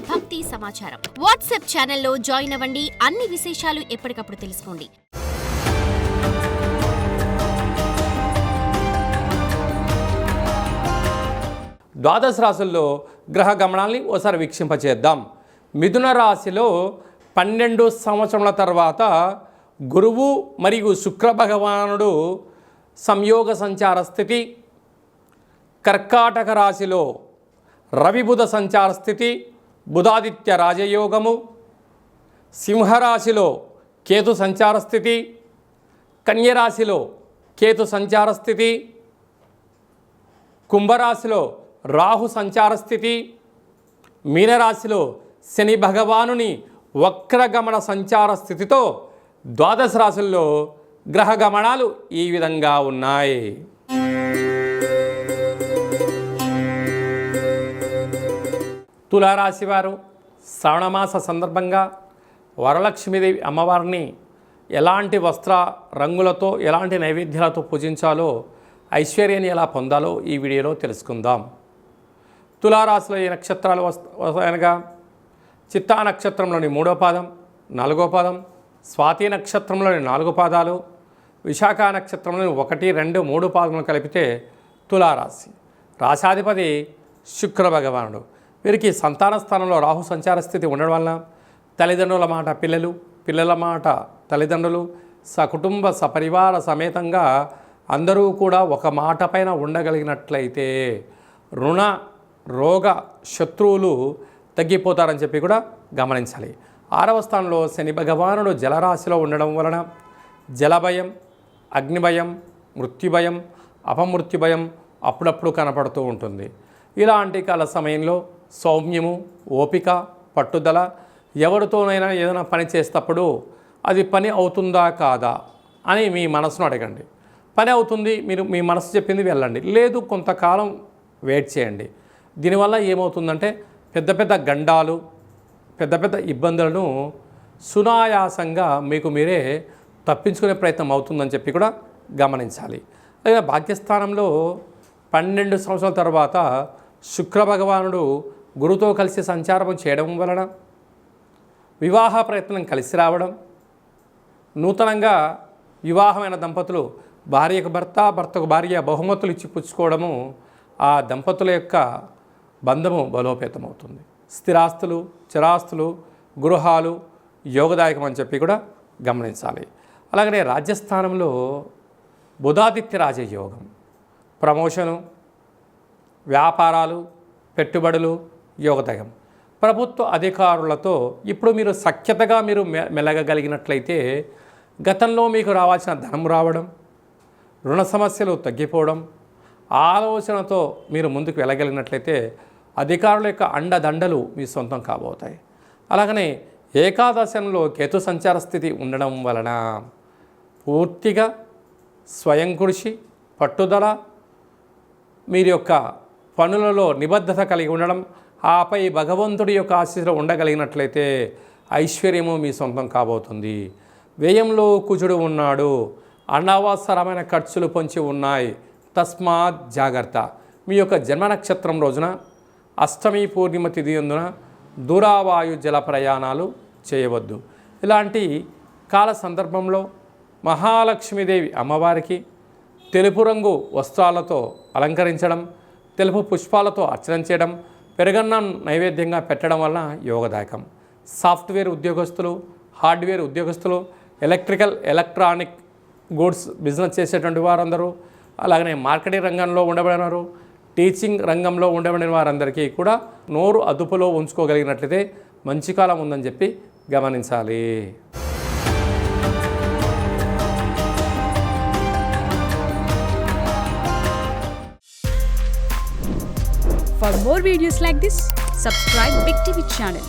భక్తి సమాచారం. వాట్సాప్ ఛానల్లో జాయిన్ అవ్వండి. అన్ని విశేషాలు ఎప్పటికప్పుడు తెలుసుకోండి. ద్వాదశ రాశుల్లో గ్రహ గమనాల్ని ఓసారి వీక్షింపచేద్దాం. మిథున రాశిలో 12 సంవత్సరముల తర్వాత గురువు మరియు శుక్ర భగవానుడు సంయోగ సంచార స్థితి, కర్కాటక రాశిలో రవి బుధ సంచార స్థితి, బుధాదిత్య రాజయోగము, సింహరాశిలో కేతు సంచార స్థితి, కన్యరాశిలో కేతు సంచార స్థితి, కుంభరాశిలో రాహు సంచార స్థితి, మీనరాశిలో శని భగవానుని వక్రగమన సంచార స్థితితో ద్వాదశ రాశుల్లో గ్రహ గమనాలు ఈ విధంగా ఉన్నాయి. తులారాశి వారు శ్రావణమాస సందర్భంగా వరలక్ష్మీదేవి అమ్మవారిని ఎలాంటి వస్త్ర రంగులతో ఎలాంటి నైవేద్యాలతో పూజించాలో, ఐశ్వర్యాన్ని ఎలా పొందాలో ఈ వీడియోలో తెలుసుకుందాం. తులారాశిలో ఈ నక్షత్రాలు అనగా చిత్తా నక్షత్రంలోని 3వ పాదం, 4వ పాదం, స్వాతి నక్షత్రంలోని 4 పాదాలు, విశాఖ నక్షత్రంలోని 1, 2, 3 పాదములు కలిపితే తులారాశి. రాశాధిపతి శుక్ర భగవానుడు. వీరికి సంతాన స్థానంలో రాహు సంచార స్థితి ఉండడం వలన తల్లిదండ్రుల మాట పిల్లలు, పిల్లల మాట తల్లిదండ్రులు, సకుటుంబ సపరివార సమేతంగా అందరూ కూడా ఒక మాట పైన ఉండగలిగినట్లయితే రుణ రోగ శత్రువులు తగ్గిపోతారని చెప్పి కూడా గమనించాలి. 6వ స్థానంలో శని భగవానుడు జలరాశిలో ఉండడం వలన జలభయం, అగ్నిభయం, మృత్యుభయం, అపమృత్యుభయం అప్పుడప్పుడు కనపడుతూ ఉంటుంది. ఇలాంటి కాల సమయంలో సౌమ్యము, ఓపిక, పట్టుదల, ఎవరితోనైనా ఏదైనా పని చేసేటప్పుడు అది పని అవుతుందా కాదా అని మీ మనసును అడగండి. పని అవుతుంది, మీరు మీ మనసు చెప్పింది వెళ్ళండి. లేదు, కొంతకాలం వెయిట్ చేయండి. దీనివల్ల ఏమవుతుందంటే పెద్ద పెద్ద గండాలు, పెద్ద పెద్ద ఇబ్బందులను సునాయాసంగా మీకు మీరే తప్పించుకునే ప్రయత్నం అవుతుందని చెప్పి కూడా గమనించాలి. అలాగే భాగ్యస్థానంలో 12 సంవత్సరాల తర్వాత శుక్ర భగవానుడు గురుతో కలిసి సంచారం చేయడం వలన వివాహ ప్రయత్నం కలిసి రావడం, నూతనంగా వివాహమైన దంపతులు భార్యకు భర్త, భర్తకు భార్య బహుమతులు ఇచ్చి పుచ్చుకోవడము ఆ దంపతుల యొక్క బంధము బలోపేతమవుతుంది. స్థిరాస్తులు, చిరాస్తులు, గృహాలు యోగదాయకం అని చెప్పి కూడా గమనించాలి. అలాగనే రాజ్యస్థానంలో బుధాదిత్య రాజయోగం, ప్రమోషను, వ్యాపారాలు, పెట్టుబడులు యోగదాయకం. ప్రభుత్వ అధికారులతో ఇప్పుడు మీరు సఖ్యతగా మీరు మెలగగలిగినట్లయితే గతంలో మీకు రావాల్సిన ధనం రావడం, రుణ సమస్యలు తగ్గిపోవడం, ఆలోచనతో మీరు ముందుకు వెళ్ళగలిగినట్లయితే అధికారుల యొక్క అండదండలు మీ సొంతం కాబోతాయి. అలాగనే ఏకాదశంలో కేతు సంచార స్థితి ఉండడం వలన పూర్తిగా స్వయం కృషి, పట్టుదల, మీరు యొక్క పనులలో నిబద్ధత కలిగి ఉండడం, ఆపై భగవంతుడి యొక్క ఆశీస్సులో ఉండగలిగినట్లయితే ఐశ్వర్యము మీ సొంతం కాబోతుంది. వ్యయంలో కుజుడు ఉన్నాడు, అనవసరమైన ఖర్చులు పొంచి ఉన్నాయి, తస్మాత్ జాగ్రత్త. మీ యొక్క జన్మ నక్షత్రం రోజున అష్టమి పూర్ణిమ తిథి అందున దూరావాయు జల ప్రయాణాలు చేయవద్దు. ఇలాంటి కాల సందర్భంలో మహాలక్ష్మీదేవి అమ్మవారికి తెలుపు రంగు వస్త్రాలతో అలంకరించడం, తెలుపు పుష్పాలతో అర్చన చేయడం, పెరుగన్నం నైవేద్యంగా పెట్టడం వలన యోగదాయకం. సాఫ్ట్వేర్ ఉద్యోగస్తులు, హార్డ్వేర్ ఉద్యోగస్తులు, ఎలక్ట్రానిక్ గూడ్స్ బిజినెస్ చేసేటువంటి వారందరూ, అలాగనే మార్కెటింగ్ రంగంలో ఉండబడినారు, టీచింగ్ రంగంలో ఉండబడిన వారందరికీ కూడా నోరు అదుపులో ఉంచుకోగలిగినట్లయితే మంచి కాలం ఉందని చెప్పి గమనించాలి. For more videos like this, subscribe Big TV channel.